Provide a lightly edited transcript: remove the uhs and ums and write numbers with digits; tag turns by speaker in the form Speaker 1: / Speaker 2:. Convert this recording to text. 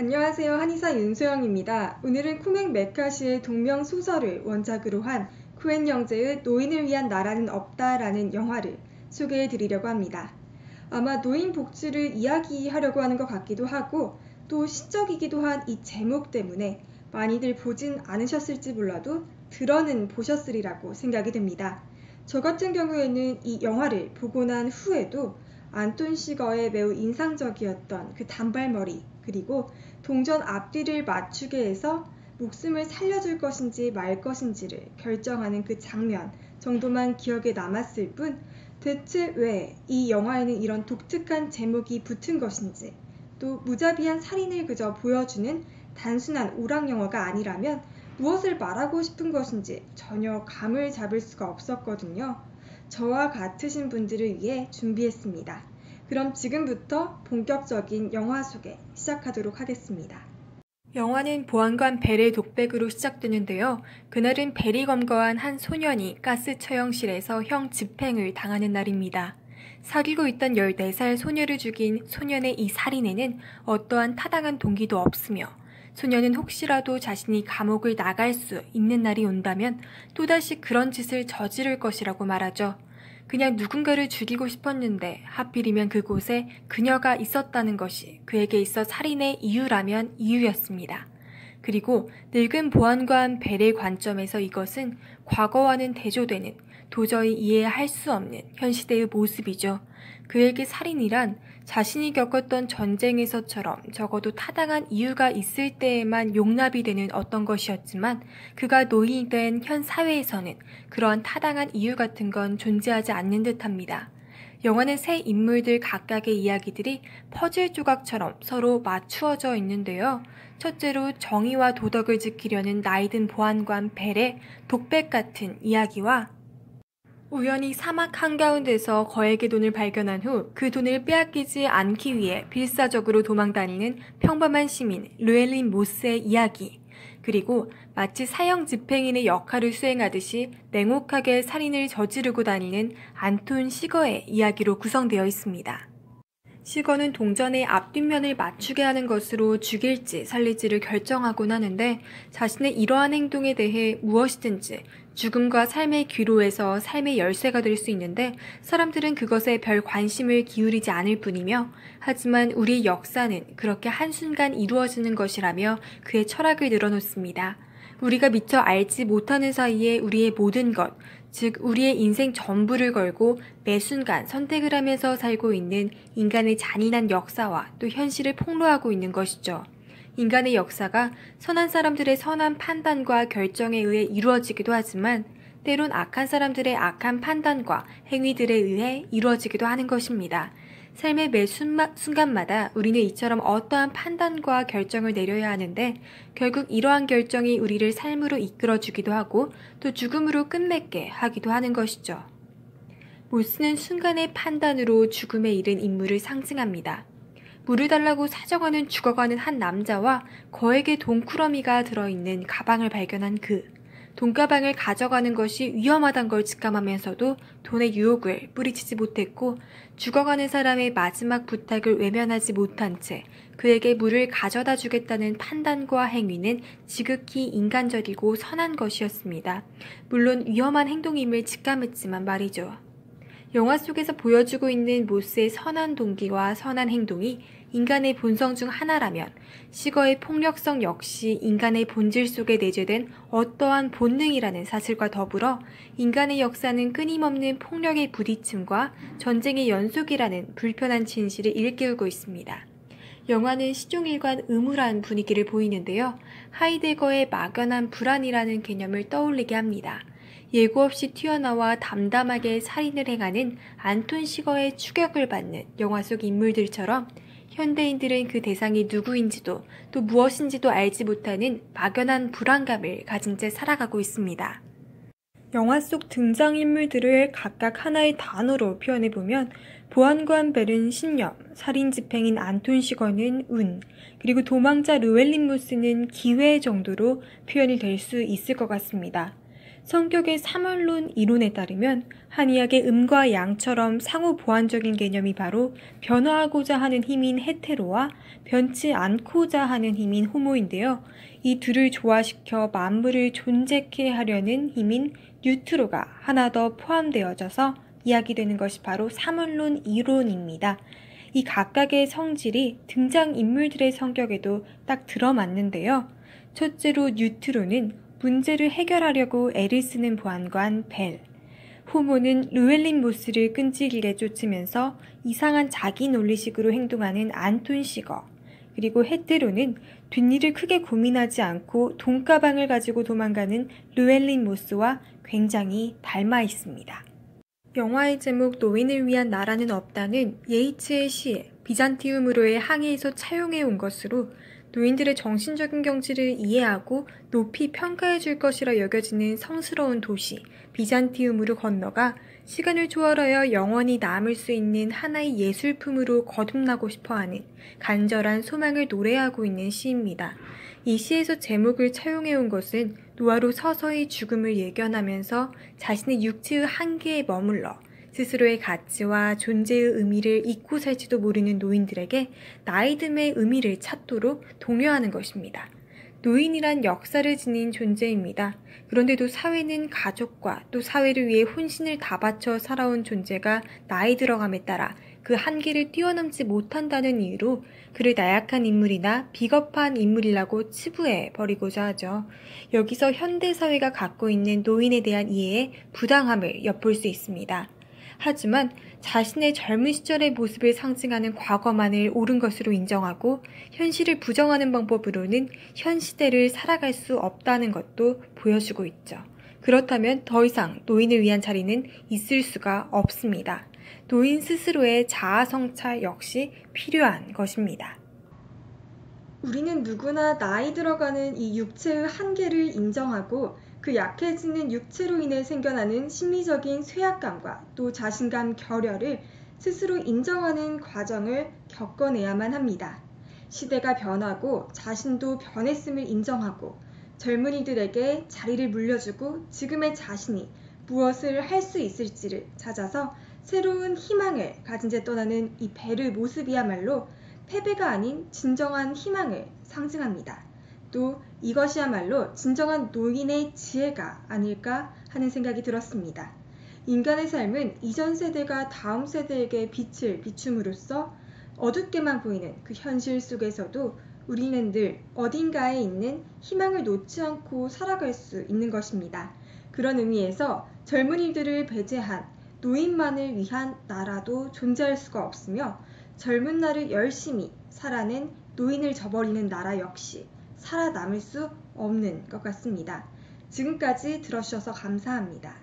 Speaker 1: 안녕하세요. 한의사 윤소영입니다. 오늘은 쿠맥 메카시의 동명 소설을 원작으로 한 쿠엔 영재의 노인을 위한 나라는 없다라는 영화를 소개해 드리려고 합니다. 아마 노인 복지를 이야기하려고 하는 것 같기도 하고 또 시적이기도 한 이 제목 때문에 많이들 보진 않으셨을지 몰라도 들어는 보셨으리라고 생각이 됩니다. 저 같은 경우에는 이 영화를 보고 난 후에도 안톤 시거의 매우 인상적이었던 그 단발머리 그리고 동전 앞뒤를 맞추게 해서 목숨을 살려줄 것인지 말 것인지를 결정하는 그 장면 정도만 기억에 남았을 뿐 대체 왜 이 영화에는 이런 독특한 제목이 붙은 것인지 또 무자비한 살인을 그저 보여주는 단순한 오락 영화가 아니라면 무엇을 말하고 싶은 것인지 전혀 감을 잡을 수가 없었거든요. 저와 같으신 분들을 위해 준비했습니다. 그럼 지금부터 본격적인 영화 소개 시작하도록 하겠습니다.
Speaker 2: 영화는 보안관 벨의 독백으로 시작되는데요. 그날은 벨이 검거한 한 소년이 가스 처형실에서 형 집행을 당하는 날입니다. 사귀고 있던 14살 소녀를 죽인 소년의 이 살인에는 어떠한 타당한 동기도 없으며 소년은 혹시라도 자신이 감옥을 나갈 수 있는 날이 온다면 또다시 그런 짓을 저지를 것이라고 말하죠. 그냥 누군가를 죽이고 싶었는데 하필이면 그곳에 그녀가 있었다는 것이 그에게 있어 살인의 이유라면 이유였습니다. 그리고 늙은 보안관 벨의 관점에서 이것은 과거와는 대조되는 도저히 이해할 수 없는 현 시대의 모습이죠. 그에게 살인이란 자신이 겪었던 전쟁에서처럼 적어도 타당한 이유가 있을 때에만 용납이 되는 어떤 것이었지만 그가 노인이 된 현 사회에서는 그러한 타당한 이유 같은 건 존재하지 않는 듯합니다. 영화는 세 인물들 각각의 이야기들이 퍼즐 조각처럼 서로 맞추어져 있는데요. 첫째로 정의와 도덕을 지키려는 나이든 보안관 벨의 독백 같은 이야기와 우연히 사막 한가운데서 거액의 돈을 발견한 후 그 돈을 빼앗기지 않기 위해 필사적으로 도망다니는 평범한 시민 르웰린 모스의 이야기, 그리고 마치 사형 집행인의 역할을 수행하듯이 냉혹하게 살인을 저지르고 다니는 안톤 시거의 이야기로 구성되어 있습니다. 시거는 동전의 앞뒷면을 맞추게 하는 것으로 죽일지 살릴지를 결정하곤 하는데 자신의 이러한 행동에 대해 무엇이든지 죽음과 삶의 귀로에서 삶의 열쇠가 될 수 있는데 사람들은 그것에 별 관심을 기울이지 않을 뿐이며 하지만 우리의 역사는 그렇게 한순간 이루어지는 것이라며 그의 철학을 늘어놓습니다. 우리가 미처 알지 못하는 사이에 우리의 모든 것, 즉 우리의 인생 전부를 걸고 매 순간 선택을 하면서 살고 있는 인간의 잔인한 역사와 또 현실을 폭로하고 있는 것이죠. 인간의 역사가 선한 사람들의 선한 판단과 결정에 의해 이루어지기도 하지만 때론 악한 사람들의 악한 판단과 행위들에 의해 이루어지기도 하는 것입니다. 삶의 매 순간마다 우리는 이처럼 어떠한 판단과 결정을 내려야 하는데 결국 이러한 결정이 우리를 삶으로 이끌어주기도 하고 또 죽음으로 끝맺게 하기도 하는 것이죠. 모스는 순간의 판단으로 죽음에 이른 인물을 상징합니다. 물을 달라고 사정하는 죽어가는 한 남자와 거액의 돈쿠러미가 들어있는 가방을 발견한 돈가방을 가져가는 것이 위험하단 걸 직감하면서도 돈의 유혹을 뿌리치지 못했고 죽어가는 사람의 마지막 부탁을 외면하지 못한 채 그에게 물을 가져다 주겠다는 판단과 행위는 지극히 인간적이고 선한 것이었습니다. 물론 위험한 행동임을 직감했지만 말이죠. 영화 속에서 보여주고 있는 모스의 선한 동기와 선한 행동이 인간의 본성 중 하나라면 시거의 폭력성 역시 인간의 본질 속에 내재된 어떠한 본능이라는 사실과 더불어 인간의 역사는 끊임없는 폭력의 부딪힘과 전쟁의 연속이라는 불편한 진실을 일깨우고 있습니다. 영화는 시종일관 음울한 분위기를 보이는데요. 하이데거의 막연한 불안이라는 개념을 떠올리게 합니다. 예고 없이 튀어나와 담담하게 살인을 행하는 안톤 시거의 추격을 받는 영화 속 인물들처럼 현대인들은 그 대상이 누구인지도 또 무엇인지도 알지 못하는 막연한 불안감을 가진 채 살아가고 있습니다. 영화 속 등장인물들을 각각 하나의 단어로 표현해보면 보안관 벨은 신념, 살인 집행인 안톤 시거는 운, 그리고 도망자 르웰린 모스는 기회 정도로 표현이 될 수 있을 것 같습니다. 성격의 삼원론 이론에 따르면 한의학의 음과 양처럼 상호 보완적인 개념이 바로 변화하고자 하는 힘인 헤테로와 변치 않고자 하는 힘인 호모인데요. 이 둘을 조화시켜 만물을 존재케 하려는 힘인 뉴트로가 하나 더 포함되어져서 이야기되는 것이 바로 삼원론 이론입니다. 이 각각의 성질이 등장인물들의 성격에도 딱 들어맞는데요. 첫째로 뉴트로는 문제를 해결하려고 애를 쓰는 보안관 벨, 호모는 르웰린 모스를 끈질기게 쫓으면서 이상한 자기 논리식으로 행동하는 안톤 시거, 그리고 헤테로는 뒷일을 크게 고민하지 않고 돈가방을 가지고 도망가는 르웰린 모스와 굉장히 닮아 있습니다. 영화의 제목 노인을 위한 나라는 없다는 예이츠의 시에 비잔티움으로의 항해에서 차용해 온 것으로 노인들의 정신적인 경지를 이해하고 높이 평가해 줄 것이라 여겨지는 성스러운 도시 비잔티움으로 건너가 시간을 초월하여 영원히 남을 수 있는 하나의 예술품으로 거듭나고 싶어하는 간절한 소망을 노래하고 있는 시입니다. 이 시에서 제목을 차용해 온 것은 노아로 서서히 죽음을 예견하면서 자신의 육체의 한계에 머물러 스스로의 가치와 존재의 의미를 잊고 살지도 모르는 노인들에게 나이듦의 의미를 찾도록 독려하는 것입니다. 노인이란 역사를 지닌 존재입니다. 그런데도 사회는 가족과 또 사회를 위해 혼신을 다 바쳐 살아온 존재가 나이 들어감에 따라 그 한계를 뛰어넘지 못한다는 이유로 그를 나약한 인물이나 비겁한 인물이라고 치부해 버리고자 하죠. 여기서 현대사회가 갖고 있는 노인에 대한 이해의 부당함을 엿볼 수 있습니다. 하지만 자신의 젊은 시절의 모습을 상징하는 과거만을 옳은 것으로 인정하고 현실을 부정하는 방법으로는 현 시대를 살아갈 수 없다는 것도 보여주고 있죠. 그렇다면 더 이상 노인을 위한 자리는 있을 수가 없습니다. 노인 스스로의 자아 성찰 역시 필요한 것입니다.
Speaker 1: 우리는 누구나 나이 들어가는 이 육체의 한계를 인정하고 그 약해지는 육체로 인해 생겨나는 심리적인 쇠약감과 또 자신감 결여를 스스로 인정하는 과정을 겪어내야만 합니다. 시대가 변하고 자신도 변했음을 인정하고 젊은이들에게 자리를 물려주고 지금의 자신이 무엇을 할 수 있을지를 찾아서 새로운 희망을 가진 채 떠나는 이 벨의 모습이야말로 패배가 아닌 진정한 희망을 상징합니다. 또 이것이야말로 진정한 노인의 지혜가 아닐까 하는 생각이 들었습니다. 인간의 삶은 이전 세대가 다음 세대에게 빛을 비춤으로써 어둡게만 보이는 그 현실 속에서도 우리는 늘 어딘가에 있는 희망을 놓지 않고 살아갈 수 있는 것입니다. 그런 의미에서 젊은이들을 배제한 노인만을 위한 나라도 존재할 수가 없으며 젊은 날을 열심히 살아낸 노인을 저버리는 나라 역시 살아남을 수 없는 것 같습니다. 지금까지 들어주셔서 감사합니다.